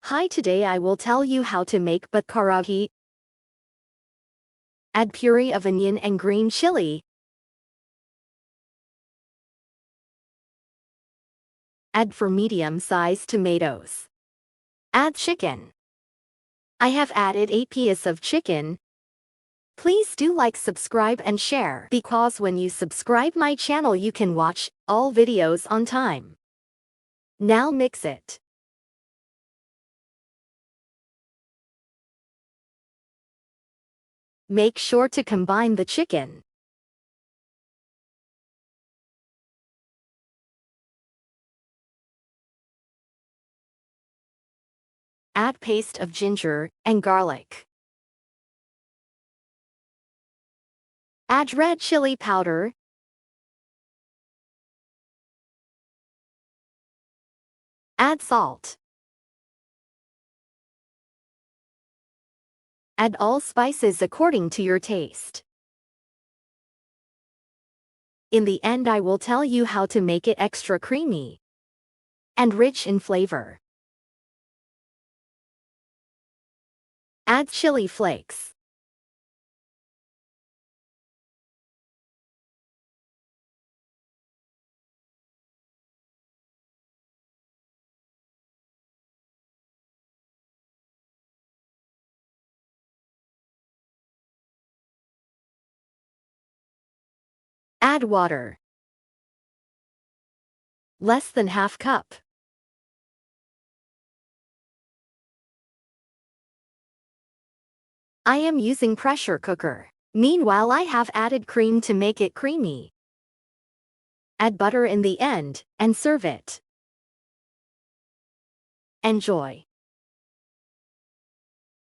Hi, today I will tell you how to make karahi. Add puree of onion and green chili. Add 4 medium-sized tomatoes. Add chicken. I have added 8 pieces of chicken. Please do like, subscribe and share because when you subscribe my channel you can watch all videos on time. Now mix it. Make sure to combine the chicken. Add paste of ginger and garlic. Add red chili powder. Add salt. Add all spices according to your taste. In the end, I will tell you how to make it extra creamy and rich in flavor. Add chili flakes. Add water. Less than half cup. I am using pressure cooker. Meanwhile, I have added cream to make it creamy. Add butter in the end and serve it. Enjoy.